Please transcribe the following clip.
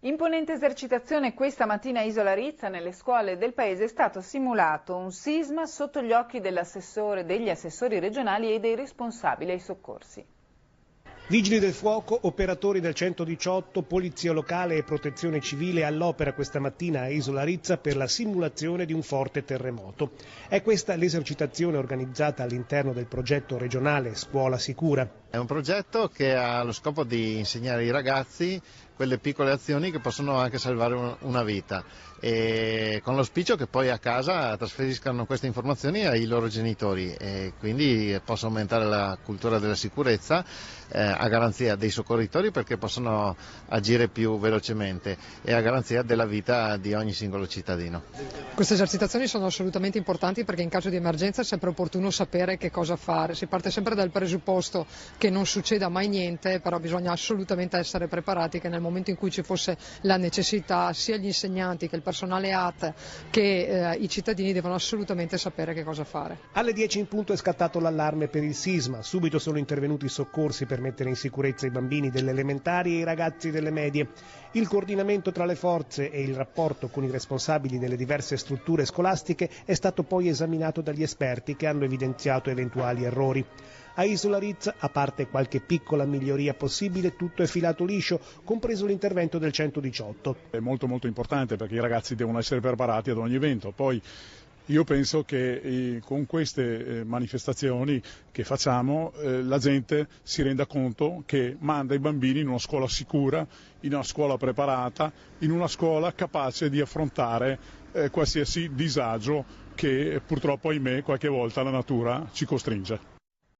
Imponente esercitazione questa mattina a Isola Rizza. Nelle scuole del paese è stato simulato un sisma sotto gli occhi degli assessori regionali e dei responsabili ai soccorsi. Vigili del fuoco, operatori del 118, polizia locale e protezione civile all'opera questa mattina a Isola Rizza per la simulazione di un forte terremoto. È questa l'esercitazione organizzata all'interno del progetto regionale Scuola Sicura. È un progetto che ha lo scopo di insegnare ai ragazzi quelle piccole azioni che possono anche salvare una vita, e con l'auspicio che poi a casa trasferiscano queste informazioni ai loro genitori e quindi possa aumentare la cultura della sicurezza a garanzia dei soccorritori, perché possono agire più velocemente, e a garanzia della vita di ogni singolo cittadino. Queste esercitazioni sono assolutamente importanti perché in caso di emergenza è sempre opportuno sapere che cosa fare. Si parte sempre dal presupposto che non succeda mai niente, però bisogna assolutamente essere preparati che nel momento in cui ci fosse la necessità, sia gli insegnanti che il personale AT che i cittadini devono assolutamente sapere che cosa fare. Alle 10 in punto è scattato l'allarme per il sisma. Subito sono intervenuti i soccorsi per mettere in sicurezza i bambini delle elementari e i ragazzi delle medie. Il coordinamento tra le forze e il rapporto con i responsabili delle diverse strutture scolastiche è stato poi esaminato dagli esperti, che hanno evidenziato eventuali errori. A Isola Rizza, a parte qualche piccola miglioria possibile, tutto è filato liscio, compreso l'intervento del 118. È molto importante perché i ragazzi devono essere preparati ad ogni evento. Poi io penso che con queste manifestazioni che facciamo la gente si renda conto che manda i bambini in una scuola sicura, in una scuola preparata, in una scuola capace di affrontare qualsiasi disagio che purtroppo, ahimè, qualche volta la natura ci costringe.